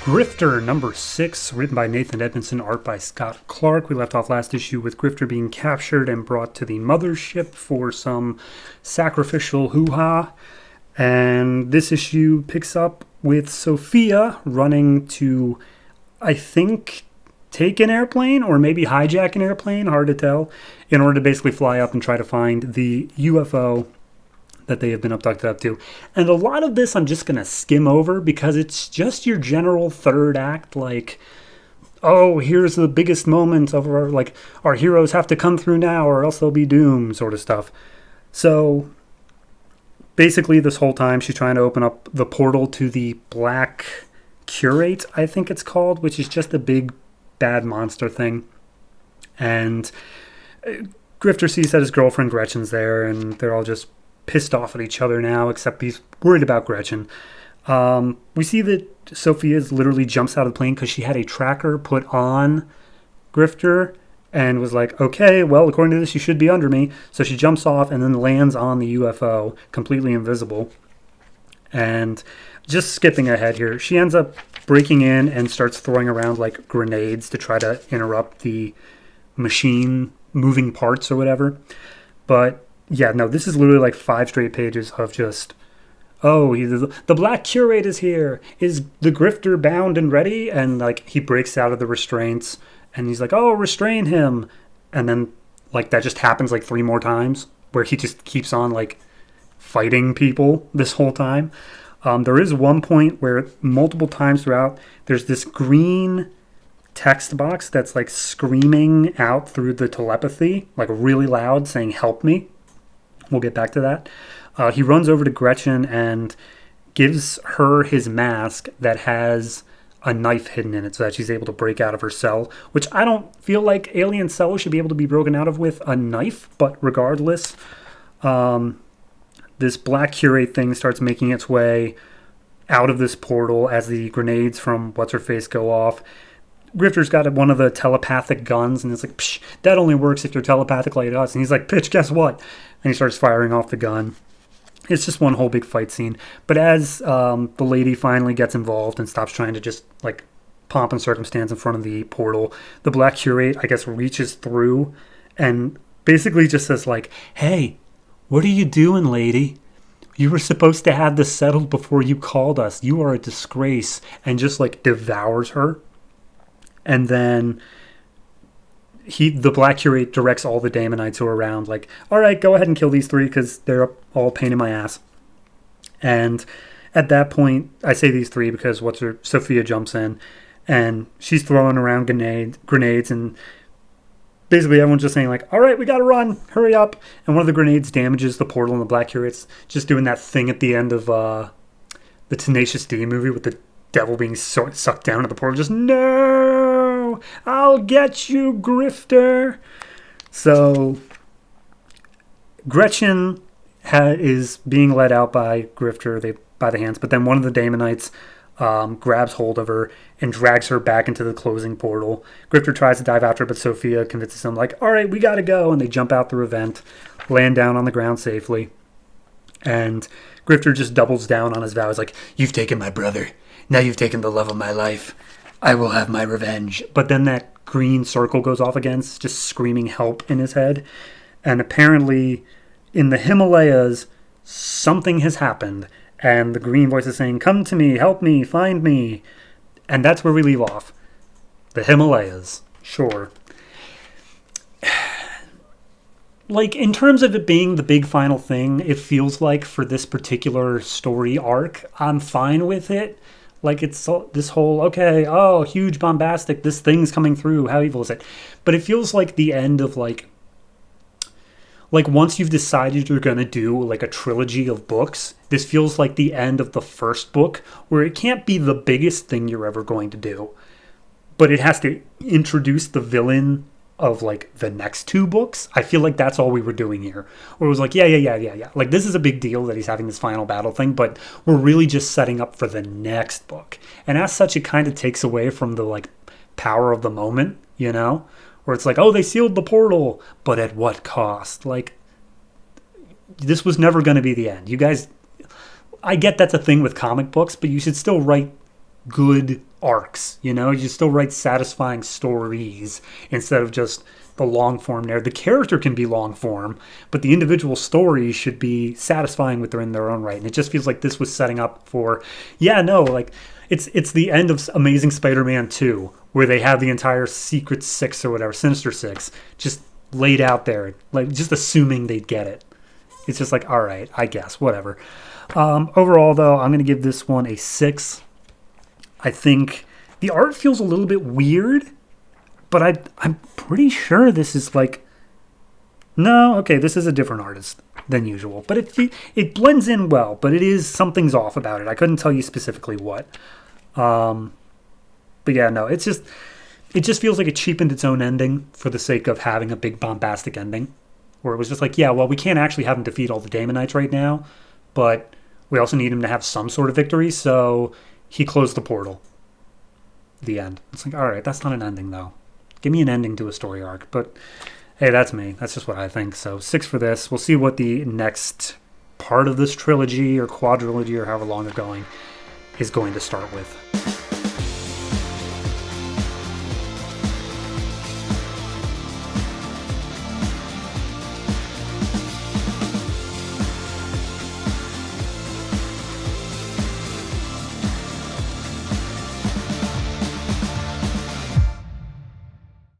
Grifter number 6, written by Nathan Edmondson, art by Scott Clark. We left off last issue with Grifter being captured and brought to the mothership for some sacrificial hoo-ha. And this issue picks up with Sophia running to, I think, take an airplane or maybe hijack an airplane, hard to tell, in order to basically fly up and try to find the UFO that they have been abducted up to. And a lot of this I'm just going to skim over because it's just your general third act, like, oh, here's the biggest moment of our heroes have to come through now or else they'll be doomed sort of stuff. So basically this whole time she's trying to open up the portal to the Black Curate, I think it's called, which is just a big bad monster thing. And Grifter sees that his girlfriend Gretchen's there and they're all just pissed off at each other now, except he's worried about Gretchen. We see that Sophia literally jumps out of the plane because she had a tracker put on Grifter and was like, okay, well, according to this, you should be under me. So she jumps off and then lands on the UFO, completely invisible. And just skipping ahead here, she ends up breaking in and starts throwing around like grenades to try to interrupt the machine moving parts or whatever. But yeah, no, this is literally like 5 straight pages of just, oh, the Black Curate is here. Is the Grifter bound and ready? And like he breaks out of the restraints and he's like, oh, restrain him. And then like that just happens like 3 more times where he just keeps on like fighting people this whole time. There is one point where multiple times throughout there's this green text box that's like screaming out through the telepathy, like really loud, saying, help me. We'll get back to that. He runs over to Gretchen and gives her his mask that has a knife hidden in it so that she's able to break out of her cell, which I don't feel like alien cells should be able to be broken out of with a knife, but regardless, this Black Curate thing starts making its way out of this portal as the grenades from What's-Her-Face go off. Grifter's got one of the telepathic guns, and it's like, psh, that only works if you're telepathic like us. And he's like, bitch, guess what? And he starts firing off the gun. It's just one whole big fight scene. But as the lady finally gets involved and stops trying to just, like, pomp and circumstance in front of the portal, the Black Curate, I guess, reaches through and basically just says, like, hey, what are you doing, lady? You were supposed to have this settled before you called us. You are a disgrace. And just, like, devours her. And then the Black Curate directs all the Daemonites who are around, like, all right, go ahead and kill these 3 because they're all a pain in my ass. And at that point, I say these 3 because Sophia jumps in and she's throwing around grenades and basically everyone's just saying like, all right, we got to run, hurry up. And one of the grenades damages the portal and the Black Curate's just doing that thing at the end of the Tenacious D movie with the devil being sucked down at the portal. Just, no, I'll get you, Grifter. So Gretchen is being led out by Grifter by the hands, but then one of the Daemonites grabs hold of her and drags her back into the closing portal. Grifter tries to dive after her, but Sophia convinces him, like, all right, we gotta go. And they jump out through a vent, land down on the ground safely. And Grifter just doubles down on his vows, like, you've taken my brother. Now you've taken the love of my life. I will have my revenge. But then that green circle goes off again, just screaming help in his head. And apparently in the Himalayas, something has happened. And the green voice is saying, come to me, help me, find me. And that's where we leave off. The Himalayas. Sure. Like, in terms of it being the big final thing, it feels like for this particular story arc, I'm fine with it. Like, it's this whole, okay, oh, huge bombastic, this thing's coming through, how evil is it? But it feels like the end of, like once you've decided you're going to do, like, a trilogy of books, this feels like the end of the first book, where it can't be the biggest thing you're ever going to do, but it has to introduce the villain of, like, the next 2 books. I feel like that's all we were doing here. Where it was like, yeah. Like, this is a big deal that he's having this final battle thing, but we're really just setting up for the next book. And as such, it kind of takes away from the, like, power of the moment, you know? Where it's like, oh, they sealed the portal, but at what cost? Like, this was never going to be the end. You guys, I get that's a thing with comic books, but you should still write good arcs, you know? You still write satisfying stories instead of just the long form narrative. The character can be long form, but the individual stories should be satisfying in their own right. And it just feels like this was setting up for, like it's the end of Amazing Spider-Man 2, where they have the entire Secret Six or whatever, Sinister Six, just laid out there, like just assuming they'd get it. It's just like, all right, I guess, whatever. Overall, though, I'm going to give this one a 6. I think the art feels a little bit weird, but I'm pretty sure this is like... No, okay, this is a different artist than usual. But it blends in well, but something's off about it. I couldn't tell you specifically what. But yeah, no, it just feels like it cheapened its own ending for the sake of having a big bombastic ending. Where it was just like, yeah, well, we can't actually have him defeat all the Damonites right now, but we also need him to have some sort of victory, so he closed the portal. The end. It's like, all right, that's not an ending, though. Give me an ending to a story arc. But, hey, that's me. That's just what I think. So 6 for this. We'll see what the next part of this trilogy or quadrilogy or however long they're going is going to start with.